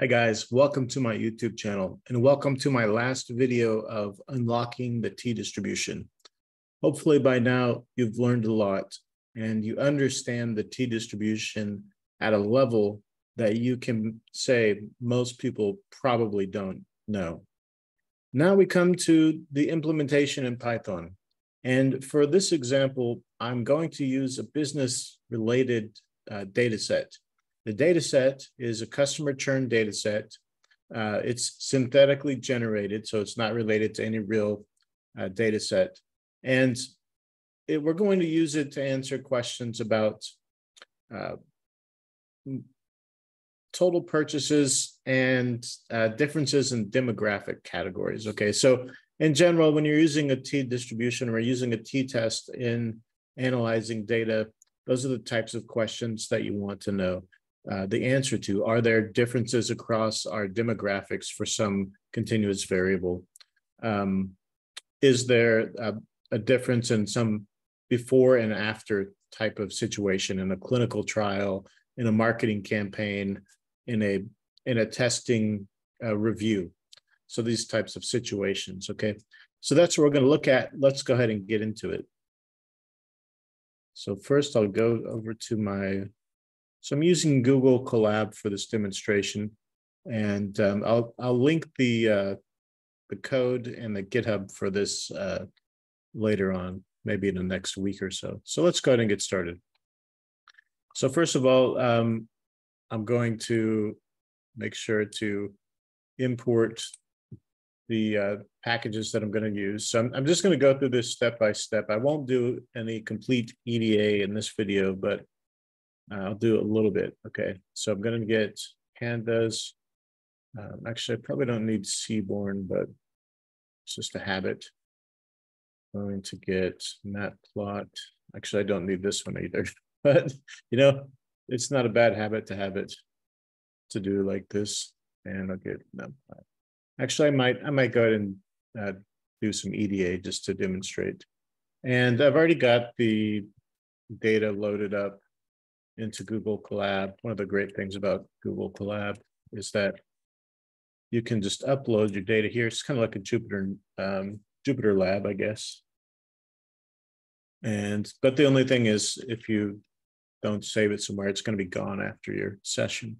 Hi guys, welcome to my YouTube channel and welcome to my last video of unlocking the t-distribution. Hopefully by now you've learned a lot and you understand the t-distribution at a level that you can say most people probably don't know. Now we come to the implementation in Python. And for this example, I'm going to use a business-related data set. The data set is a customer churn data set. It's synthetically generated, so it's not related to any real data set. And we're going to use it to answer questions about total purchases and differences in demographic categories. Okay, so in general, when you're using a t-distribution or using a t-test in analyzing data, those are the types of questions that you want to know the answer to. Are there differences across our demographics for some continuous variable? Is there a difference in some before and after type of situation in a clinical trial, in a marketing campaign, in a testing review? So these types of situations, okay? So that's what we're going to look at. Let's go ahead and get into it. So first I'll go over to so I'm using Google Colab for this demonstration, and I'll link the code and the GitHub for this later on, maybe in the next week or so. So let's go ahead and get started. So first of all, I'm going to make sure to import the packages that I'm going to use. So I'm just going to go through this step by step. I won't do any complete EDA in this video, but I'll do a little bit. Okay, so I'm going to get pandas. Actually, I probably don't need Seaborn, but it's just a habit. I'm going to get matplot. Actually, I don't need this one either, but you know, it's not a bad habit to have it to do like this. And I'll get matplot. Actually, I might go ahead and do some EDA just to demonstrate. And I've already got the data loaded up into Google Colab. One of the great things about Google Colab is that you can just upload your data here. It's kind of like a Jupyter Lab, I guess. But the only thing is, if you don't save it somewhere, it's going to be gone after your session.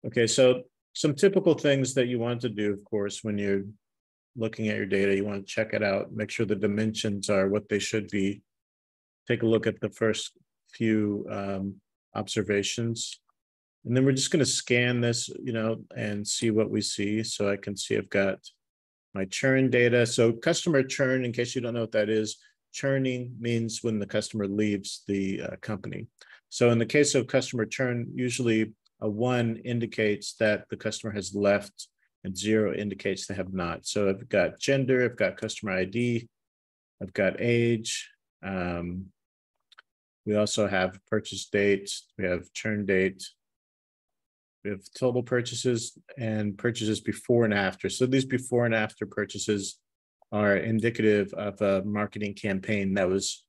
Okay, so some typical things that you want to do, of course, when you're looking at your data, you want to check it out, make sure the dimensions are what they should be. Take a look at the first few observations, and then we're just going to scan this, you know, and see what we see. So I can see I've got my churn data. So customer churn, in case you don't know what that is, churning means when the customer leaves the company. So in the case of customer churn, usually a 1 indicates that the customer has left and 0 indicates they have not. So I've got gender, I've got customer ID, I've got age. We also have purchase date, we have churn date, we have total purchases and purchases before and after. So these before and after purchases are indicative of a marketing campaign that was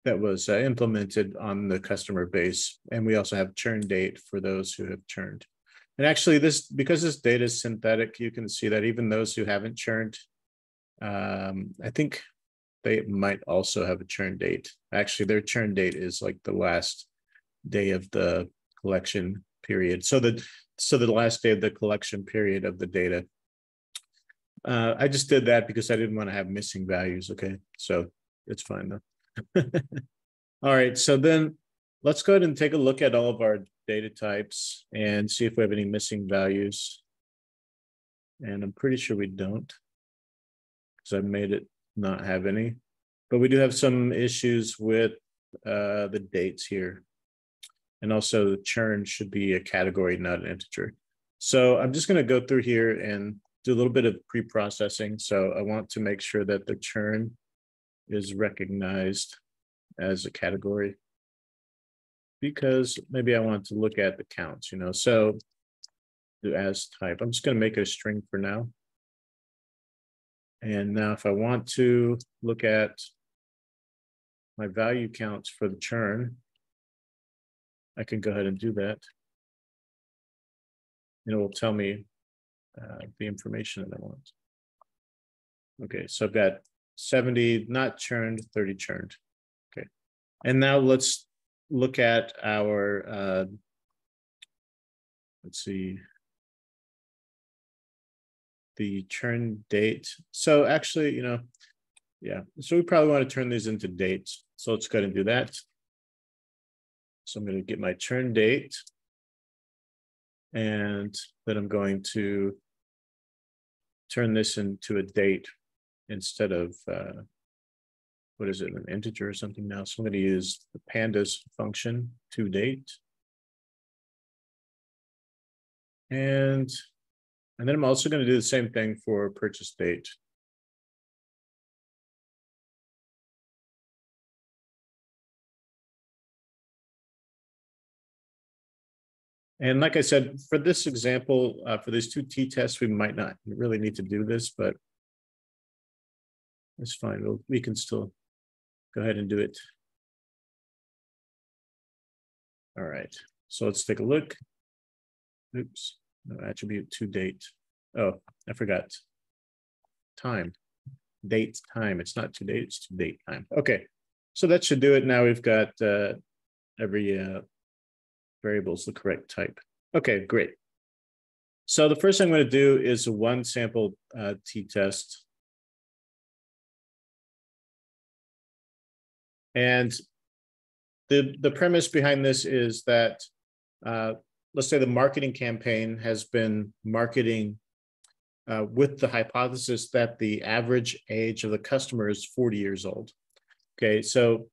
implemented on the customer base. And we also have churn date for those who have churned. And actually because this data is synthetic, you can see that even those who haven't churned, I think they might also have a churn date. Actually, their churn date is like the last day of the collection period. So the last day of the collection period of the data. I just did that because I didn't want to have missing values. Okay, so it's fine though. All right, so then let's go ahead and take a look at all of our data types and see if we have any missing values. And I'm pretty sure we don't, because I made it not have any. But we do have some issues with the dates here. And also the churn should be a category, not an integer. So I'm just going to go through here and do a little bit of pre-processing. So I want to make sure that the churn is recognized as a category, because maybe I want to look at the counts, you know. So do as type. I'm just going to make it a string for now. And now if I want to look at my value counts for the churn, I can go ahead and do that. and it will tell me the information that I want. Okay, so I've got 70 not churned, 30 churned. Okay, and now let's look at our, let's see, the churn date. So actually, yeah, so we probably want to turn these into dates. So let's go ahead and do that. So I'm going to get my churn date, and then I'm going to turn this into a date instead of, what is it, an integer or something now. So I'm going to use the pandas function to date. And then I'm also going to do the same thing for purchase date. And like I said, for this example, for these two t-tests, we might not really need to do this, but it's fine. We can still go ahead and do it. All right, so let's take a look. Oops, no, attribute to date. Oh, I forgot. Time, date, time. It's not to date, it's to date time. Okay, so that should do it. Now we've got every variable is the correct type. Okay, great. So the first thing I'm going to do is a one sample t-test. And the premise behind this is that, let's say the marketing campaign has been marketing with the hypothesis that the average age of the customer is 40 years old. Okay, so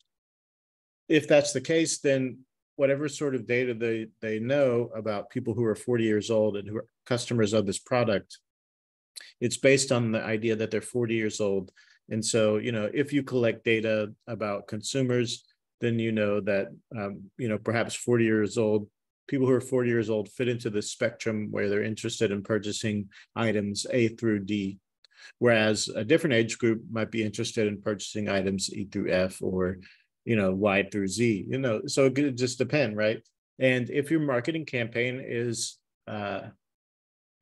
if that's the case, then whatever sort of data they know about people who are 40 years old and who are customers of this product, it's based on the idea that they're 40 years old. And so, if you collect data about consumers, then you know that, perhaps 40 years old, people who are 40 years old fit into the spectrum where they're interested in purchasing items A through D, whereas a different age group might be interested in purchasing items E through F or, Y through Z, so it could just depend, right? And if your marketing campaign is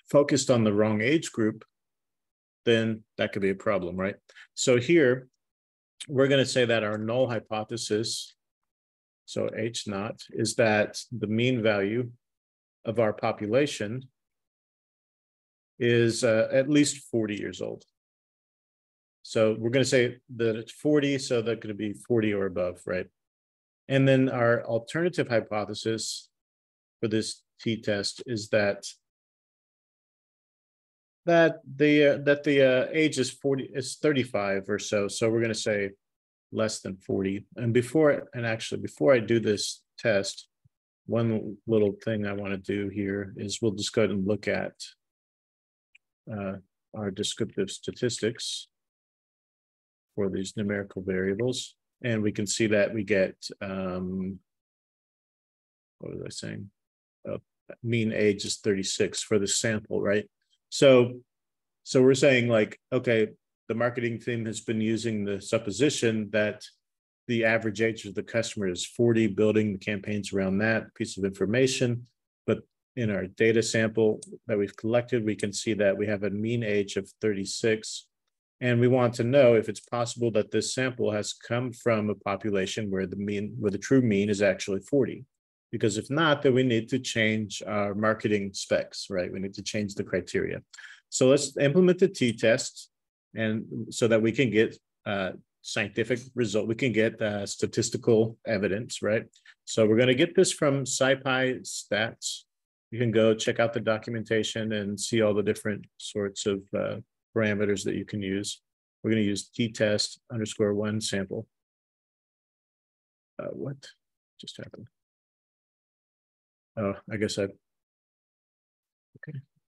focused on the wrong age group, then that could be a problem, right? So here, we're going to say that our null hypothesis, so H naught, is that the mean value of our population is at least 40 years old. So we're going to say that it's 40, so that's going to be 40 or above, right? And then our alternative hypothesis for this t-test is that the age is 35 or so. So we're going to say less than 40. And before I do this test, one little thing I want to do here is we'll just go ahead and look at our descriptive statistics for these numerical variables. And we can see that we get, what was I saying? Mean age is 36 for the sample, right? So we're saying like, okay, the marketing team has been using the supposition that the average age of the customer is 40, building the campaigns around that piece of information. But in our data sample that we've collected, we can see that we have a mean age of 36. And we want to know if it's possible that this sample has come from a population where the true mean is actually 40. Because if not, then we need to change our marketing specs, right? We need to change the criteria. So let's implement the t-test, and so that we can get scientific result, we can get statistical evidence, right? So we're going to get this from SciPy Stats. You can go check out the documentation and see all the different sorts of parameters that you can use. We're going to use t-test _1 sample. What just happened? Oh, I guess okay.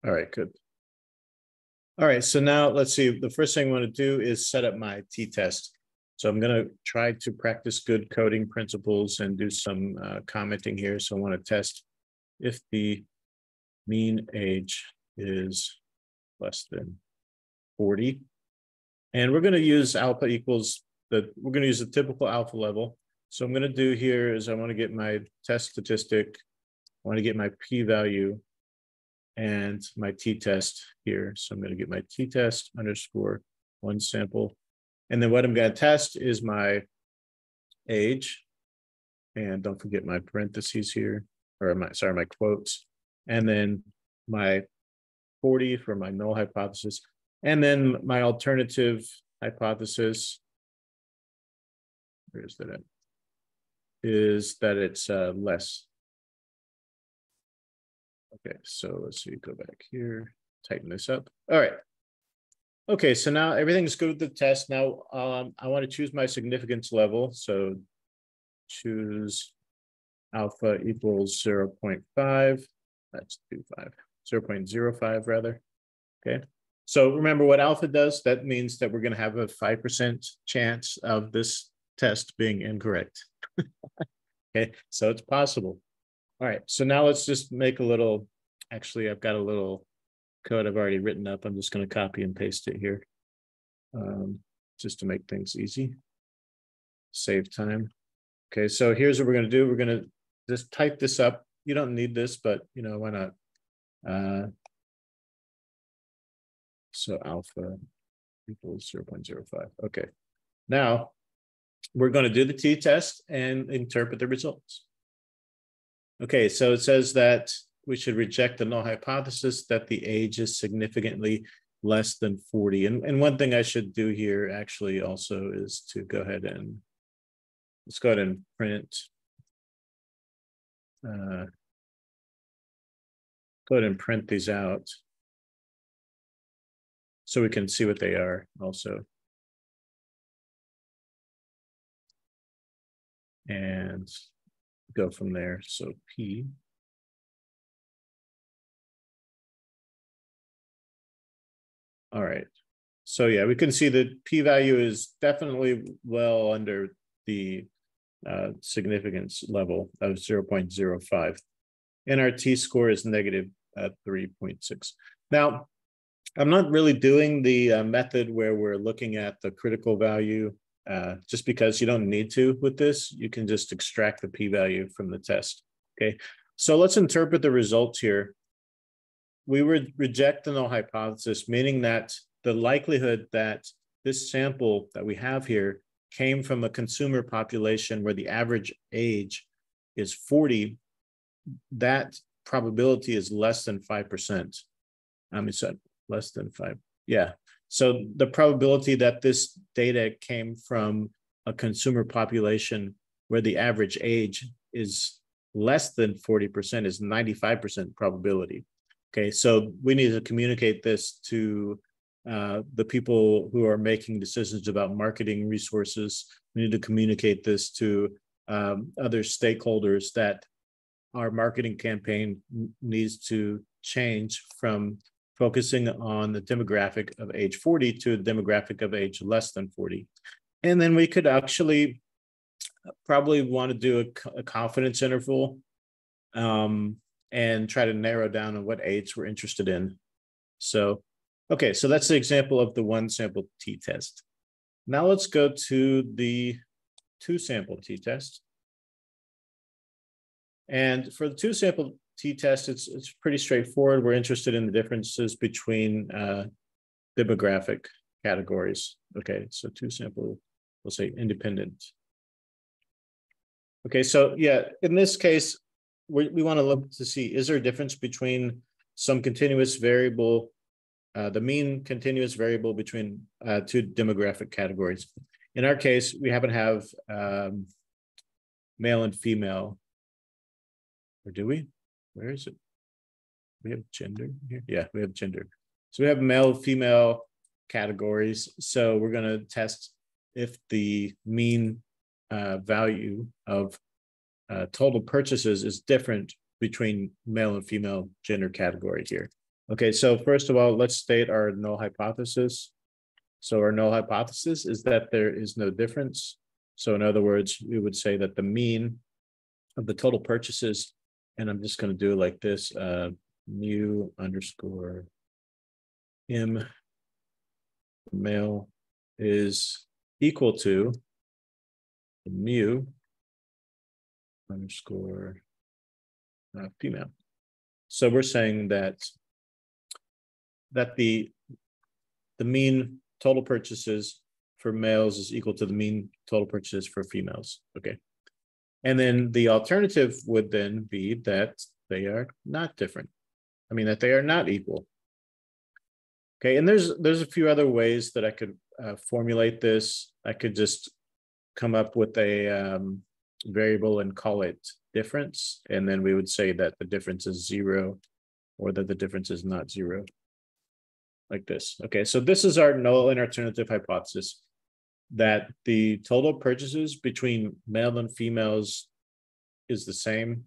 All right, good. All right, so now let's see. The first thing I want to do is set up my t-test. So I'm going to try to practice good coding principles and do some commenting here. So I want to test if the mean age is less than 40. And we're going to use alpha equals we're going to use the typical alpha level. So I'm going to do here is I want to get my test statistic. I want to get my p-value and my t-test here. So I'm going to get my t-test underscore one sample. And then what I'm going to test is my age. And don't forget my parentheses here, or my quotes. And then my 40 for my null hypothesis. And then my alternative hypothesis, where is that at? Is that it's less. Okay, so let's see, go back here, tighten this up. All right. Okay, so now everything's good with the test. Now I want to choose my significance level. So choose alpha equals 0.5. That's 0.05 rather. Okay. So remember what alpha does. That means that we're going to have a 5% chance of this test being incorrect. Okay, so it's possible. All right, so now let's just make a little, actually, I've got a little code I've already written up. I'm just going to copy and paste it here just to make things easy. Save time. Okay, so here's what we're going to do. We're going to just type this up. You don't need this, but why not? So alpha equals 0.05. Okay, now we're going to do the t-test and interpret the results. Okay, so it says that we should reject the null hypothesis that the age is significantly less than 40. And one thing I should do here actually also is to go ahead and let's go ahead and print. Go ahead and print these out so we can see what they are also. And go from there. So P. All right. So yeah, we can see that p-value is definitely well under the significance level of 0.05. And our t-score is negative 3.6. Now, I'm not really doing the method where we're looking at the critical value just because you don't need to with this. You can just extract the p-value from the test. Okay, so let's interpret the results here. We would reject the null hypothesis, meaning that the likelihood that this sample that we have here came from a consumer population where the average age is 40, that probability is less than 5%. I mean, so less than 5. Yeah. So the probability that this data came from a consumer population where the average age is less than 40% is 95% probability. Okay, so we need to communicate this to the people who are making decisions about marketing resources. We need to communicate this to other stakeholders that our marketing campaign needs to change from focusing on the demographic of age 40 to the demographic of age less than 40. And then we could actually probably want to do a confidence interval and try to narrow down on what age we're interested in. So, okay, so that's the example of the one sample t-test. Now let's go to the two sample t-test. And for the two sample t-test, it's pretty straightforward. We're interested in the differences between demographic categories. Okay, so two sample, we'll say independent. Okay, so yeah, in this case, we want to look to see, is there a difference between some continuous variable, the mean continuous variable between two demographic categories? In our case, we happen to have male and female, or do we? Where is it? We have gender here? Yeah, we have gender. So we have male, female categories. So we're going to test if the mean value of total purchases is different between male and female gender category here. Okay, so first of all, let's state our null hypothesis. So our null hypothesis is that there is no difference. So in other words, we would say that the mean of the total purchases, and I'm just going to do it like this, mu underscore m male is equal to mu underscore female. So we're saying that that the mean total purchases for males is equal to the mean total purchases for females. Okay. And then the alternative would then be that they are not different. I mean, that they are not equal. Okay, and there's a few other ways that I could formulate this. I could just come up with a variable and call it difference, and then we would say that the difference is 0 or that the difference is not 0, like this. Okay, so this is our null and alternative hypothesis, that the total purchases between male and females is the same.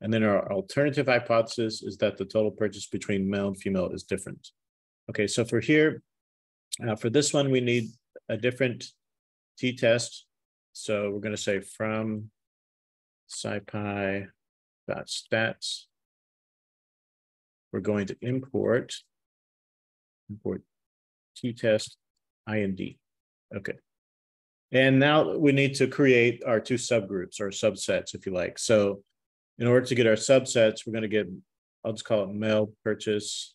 And then our alternative hypothesis is that the total purchase between male and female is different. Okay, so for here, for this one, we need a different t-test. So we're going to say from scipy.stats, we're going to import t-test ind. Okay. And now we need to create our two subgroups or subsets, if you like. So in order to get our subsets, we're going to get, I'll just call it male purchase,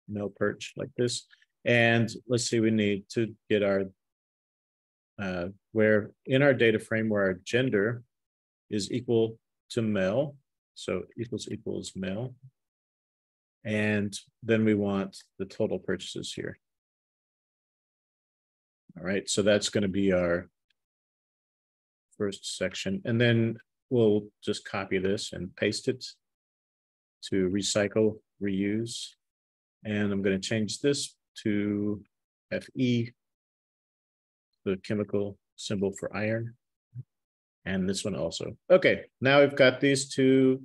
male perch, like this. And let's see, we need to get our, where in our data frame where our gender is equal to male. So equals male. And then we want the total purchases here. All right, so that's going to be our first section. And then we'll just copy this and paste it to recycle, reuse. And I'm going to change this to Fe, the chemical symbol for iron. And this one also. Okay, now we've got these two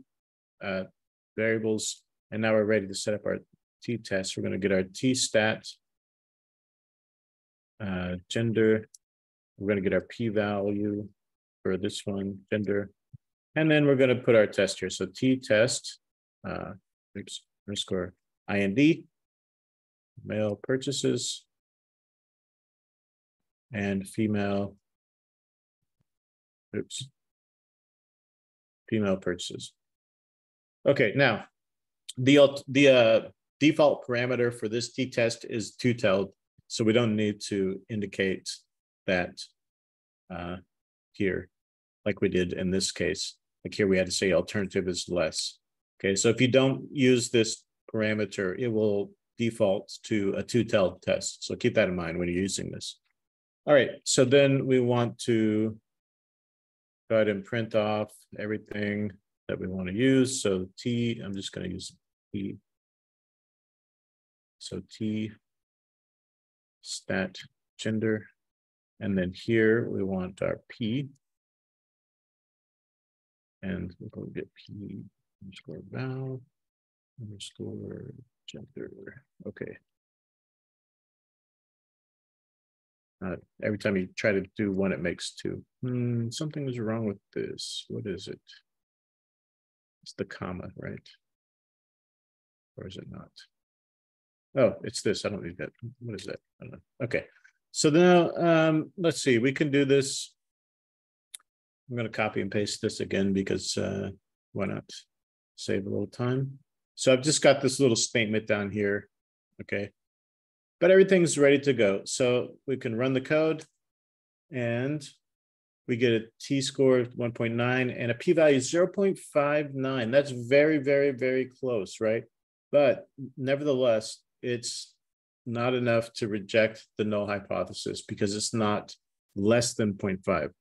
variables, and now we're ready to set up our t-test. We're going to get our t-stat gender. We're going to get our p-value for this one, gender. And then we're going to put our test here. So t-test underscore ind, male purchases, and female purchases. Okay, now the default parameter for this t-test is two-tailed, so we don't need to indicate that here, like we did in this case. Like here we had to say alternative is less. Okay, so if you don't use this parameter, it will default to a two-tailed test. So keep that in mind when you're using this. All right, so then we want to go ahead and print off everything that we want to use. So T, I'm just going to use T. So T stat gender. And then here we want our P. And we're going to get P underscore val underscore gender. Okay. Every time you try to do one, it makes two. Something is wrong with this. What is it? It's the comma, right? Or is it not? Oh, it's this. I don't need that. What is that? I don't know. Okay. So now let's see. We can do this. I'm going to copy and paste this again because why not save a little time? So I've just got this little statement down here. Okay. But everything's ready to go. So we can run the code and we get a t-score of 1.9 and a p-value 0.59. That's very, very, very close, right? But nevertheless, it's not enough to reject the null hypothesis because it's not less than 0.5.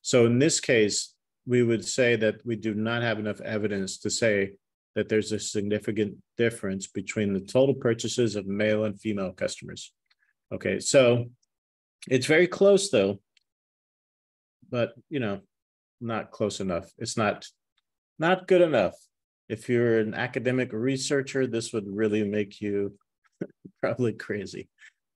So in this case, we would say that we do not have enough evidence to say that there's a significant difference between the total purchases of male and female customers. Okay, so it's very close though, but you know, not close enough. It's not good enough. If you're an academic researcher, this would really make you probably crazy.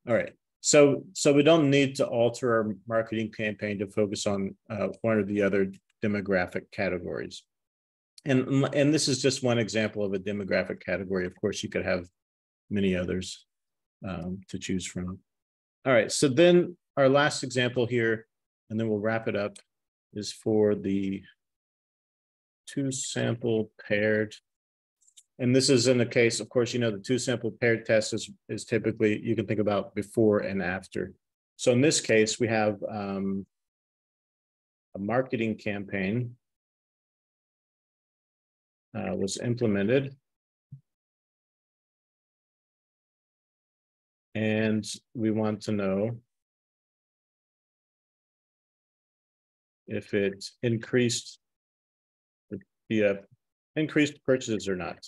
All right, so we don't need to alter our marketing campaign to focus on one or the other demographic categories. And this is just one example of a demographic category. Of course, you could have many others to choose from. All right, so then our last example here, and then we'll wrap it up, is for the two sample paired And this is in the case, of course, you know, the two sample paired test is typically, you can think about before and after. So in this case, we have a marketing campaign was implemented. And we want to know if it increased the increased purchases or not.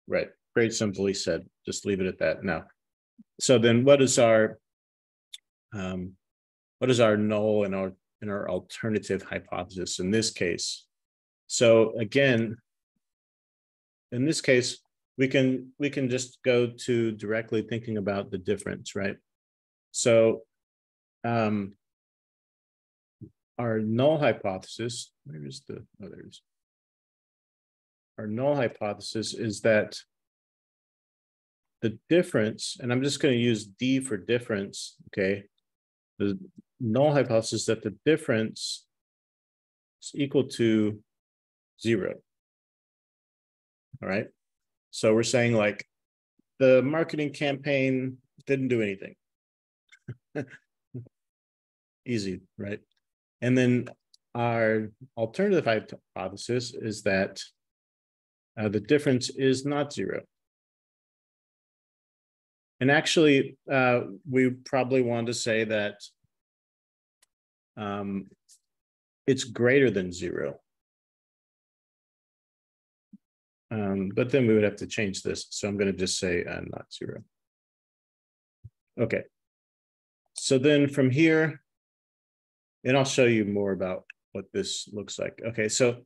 Right, very simply said, just leave it at that. Now, so then what is our null in our alternative hypothesis in this case? So again, in this case, we can just go to directly thinking about the difference, right? So our null hypothesis, where is the, oh, there it is. Our null hypothesis is that the difference, and I'm just going to use D for difference, okay? The null hypothesis is that the difference is equal to 0. All right. So we're saying like the marketing campaign didn't do anything. Easy, right? And then our alternative hypothesis is that the difference is not 0. And actually, we probably want to say that it's greater than 0. But then we would have to change this. So I'm going to just say not 0. Okay. So then from here, and I'll show you more about what this looks like. Okay, so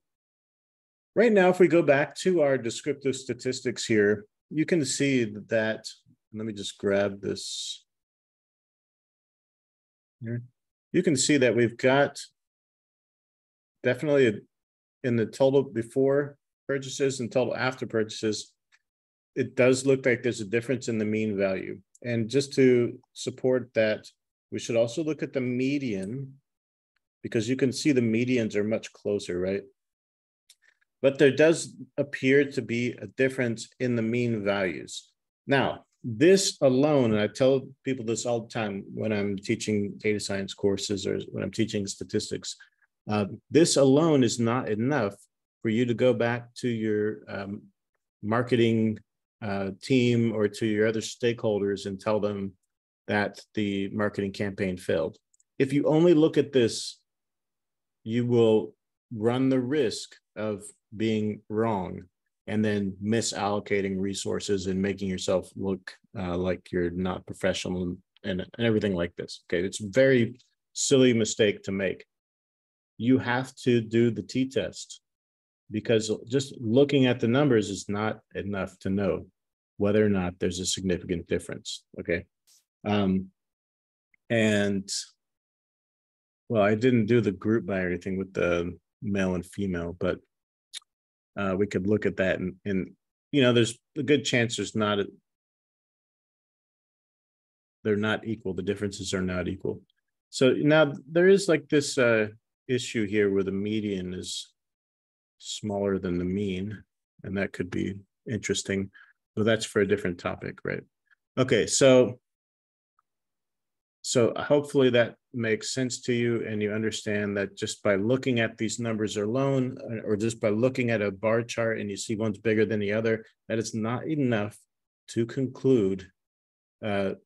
right now, if we go back to our descriptive statistics here, you can see that, let me just grab this here. You can see that we've got definitely in the total before purchases and total after purchases, it does look like there's a difference in the mean value. And just to support that, we should also look at the median, because you can see the medians are much closer, right? But there does appear to be a difference in the mean values. Now, this alone, and I tell people this all the time when I'm teaching data science courses or when I'm teaching statistics, this alone is not enough for you to go back to your marketing team or to your other stakeholders and tell them that the marketing campaign failed. If you only look at this, you will run the risk of being wrong and then misallocating resources and making yourself look like you're not professional and everything like this. Okay, it's a very silly mistake to make. You have to do the t-test, because just looking at the numbers is not enough to know whether or not there's a significant difference. Okay, and well, I didn't do the group by anything with the male and female, but we could look at that, and you know, there's a good chance they're not equal. The differences are not equal. So now there is like this issue here where the median is smaller than the mean, and that could be interesting, but that's for a different topic, right? Okay, so hopefully that makes sense to you, and you understand that just by looking at these numbers alone, or just by looking at a bar chart and you see one's bigger than the other, that it's not enough to conclude that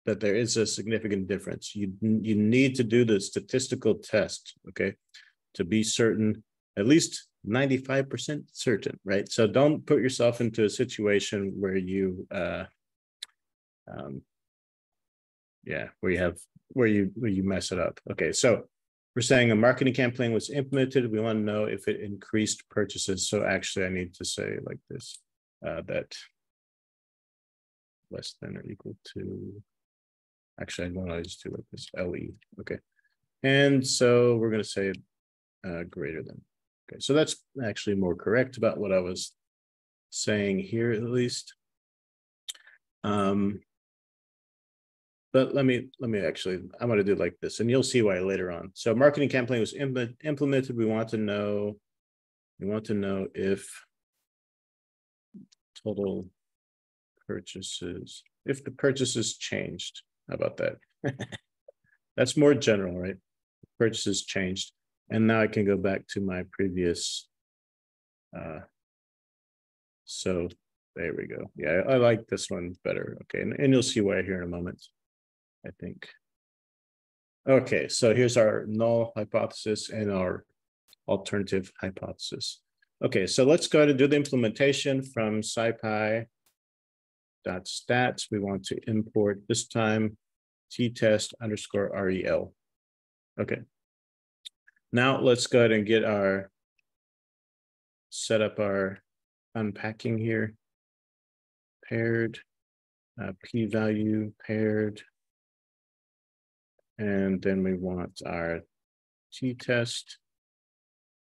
there is a significant difference. You need to do the statistical test, okay, to be certain, at least 95% certain, right? So don't put yourself into a situation where you where you mess it up. Okay, so we're saying a marketing campaign was implemented. We want to know if it increased purchases. So actually I need to say like this, that less than or equal to, actually I want to just do like this, LE, okay. And so we're going to say greater than. Okay, so that's actually more correct about what I was saying here, at least. But let me actually, I'm going to do it like this, and you'll see why later on. So marketing campaign was implemented. We want to know if total purchases, if the purchases changed. How about that? That's more general, right? Purchases changed. And now I can go back to my previous. So there we go. Yeah, I like this one better. Okay, and you'll see why here in a moment, I think. Okay, so here's our null hypothesis and our alternative hypothesis. Okay, so let's go ahead and do the implementation from scipy.stats. We want to import this time t-test_rel. Okay. Now let's go ahead and get our set up our unpacking here. Paired, p-value paired. And then we want our t-test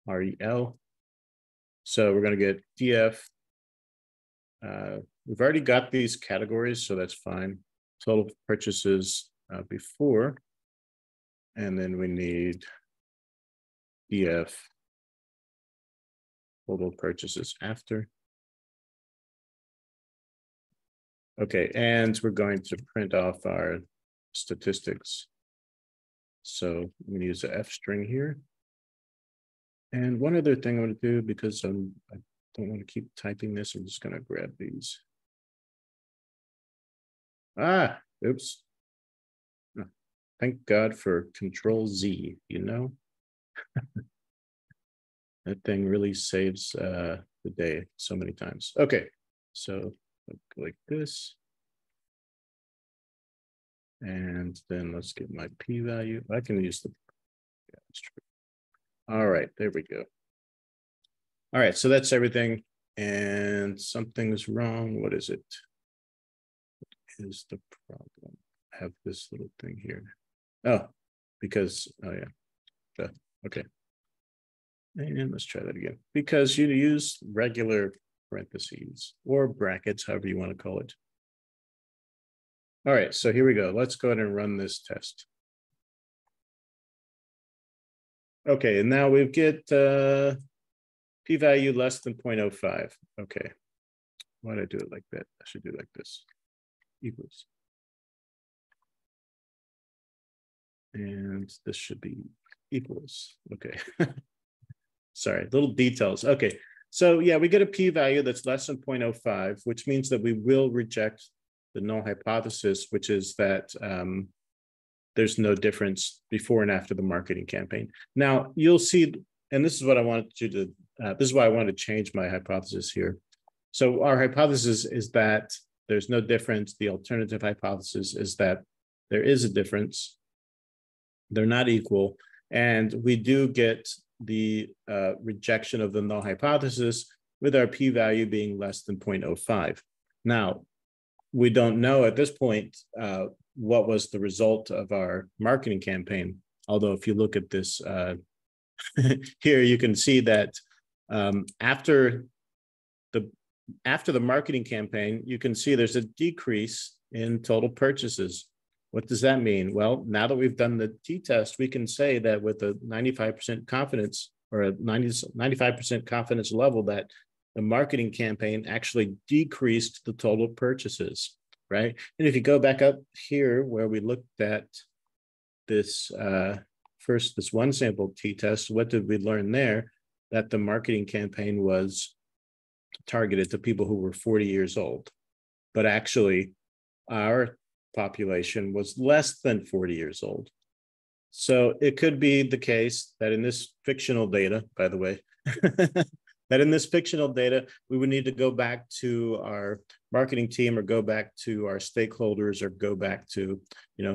rel. So we're going to get df. We've already got these categories, so that's fine. Total purchases before. And then we need df total purchases after. Okay, and we're going to print off our statistics. So I'm going to use the F string here. And one other thing I'm going to do, because I don't want to keep typing this, I'm just going to grab these. Oops. Thank God for Control Z, you know? That thing really saves the day so many times. Okay, so like this. And then let's get my p-value. I can use the, yeah, that's true. All right, there we go. All right, so that's everything. And something's wrong. What is it? What is the problem? I have this little thing here. Oh, because, oh yeah, okay. And let's try that again. Because you use regular parentheses or brackets, however you want to call it. All right, so here we go. Let's go ahead and run this test. Okay, and now we get p-value less than 0.05. Okay, why did I do it like that? I should do it like this. Equals. And this should be equals. Okay. Sorry, little details. Okay, so yeah, we get a p-value that's less than 0.05, which means that we will reject the null hypothesis, which is that there's no difference before and after the marketing campaign. Now you'll see, and this is what I wanted you to, this is why I wanted to change my hypothesis here. So our hypothesis is that there's no difference. The alternative hypothesis is that there is a difference. They're not equal. And we do get the rejection of the null hypothesis with our p-value being less than 0.05. Now, we don't know at this point what was the result of our marketing campaign. Although if you look at this here, you can see that after the marketing campaign, you can see there's a decrease in total purchases. What does that mean? Well, now that we've done the t-test, we can say that with a 95% confidence or a 95% confidence level that the marketing campaign actually decreased the total purchases, right? And if you go back up here where we looked at this this one sample t-test, what did we learn there? That the marketing campaign was targeted to people who were 40 years old, but actually our population was less than 40 years old. So it could be the case that in this fictional data, by the way, that in this fictional data, we would need to go back to our marketing team or go back to our stakeholders or go back to,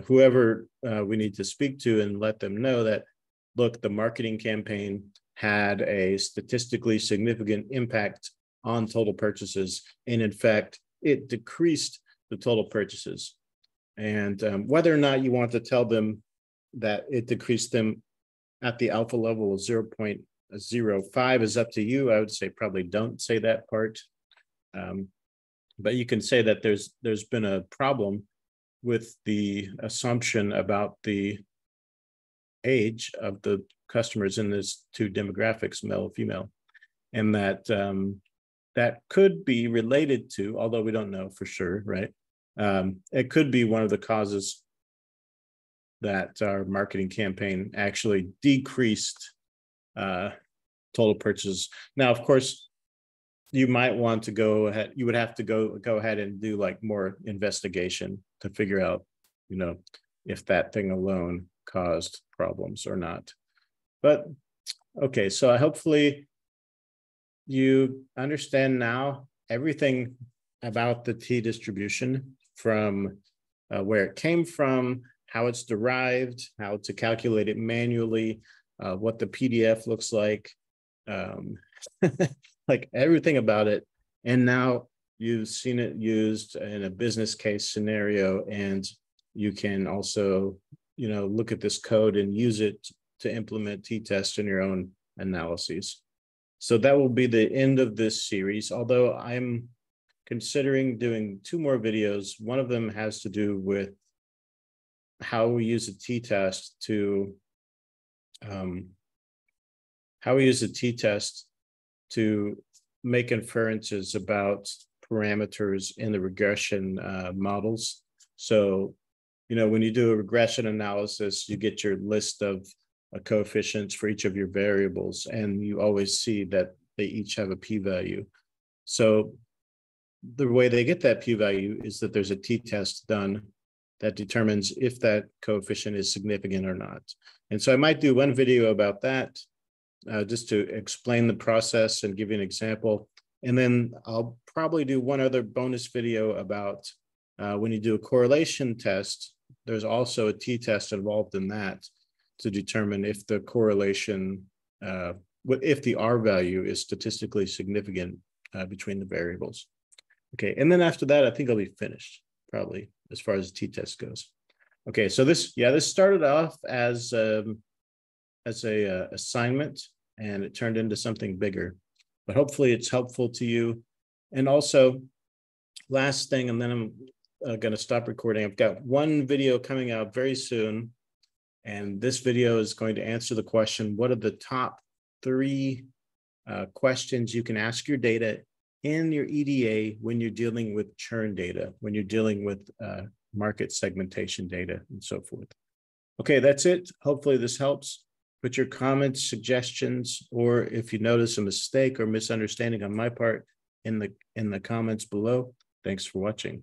whoever we need to speak to and let them know that, look, the marketing campaign had a statistically significant impact on total purchases. And in fact, it decreased the total purchases. And whether or not you want to tell them that it decreased them at the alpha level of 0.05 is up to you. I would say probably don't say that part. But you can say that there's been a problem with the assumption about the age of the customers in these two demographics, male and female, and that that could be related to, although we don't know for sure, right? It could be one of the causes that our marketing campaign actually decreased total purchases. Now, of course, you might want to go ahead, you would have to go ahead and do like more investigation to figure out, you know, if that thing alone caused problems or not. But okay, so hopefully you understand now everything about the t-distribution, from where it came from, how it's derived, how to calculate it manually, what the PDF looks like, like everything about it. And now you've seen it used in a business case scenario, and you can also, you know, look at this code and use it to implement t-tests in your own analyses. So that will be the end of this series, although I'm considering doing 2 more videos. One of them has to do with how we use a t-test to make inferences about parameters in the regression models. So, you know, when you do a regression analysis, you get your list of coefficients for each of your variables, and you always see that they each have a p-value. So the way they get that p-value is that there's a t-test done that determines if that coefficient is significant or not. And so I might do one video about that, just to explain the process and give you an example. And then I'll probably do one other bonus video about when you do a correlation test, there's also a t-test involved in that to determine if the correlation, if the R value is statistically significant between the variables. Okay, and then after that, I think I'll be finished, probably, as far as the t-test goes. Okay, so this started off as a assignment, and it turned into something bigger. But hopefully it's helpful to you. And also, last thing, and then I'm going to stop recording. I've got one video coming out very soon, and this video is going to answer the question, what are the top 3 questions you can ask your data in your EDA when you're dealing with churn data, when you're dealing with market segmentation data, and so forth. Okay, that's it. Hopefully this helps. Put your comments, suggestions, or if you notice a mistake or misunderstanding on my part in the comments below. Thanks for watching.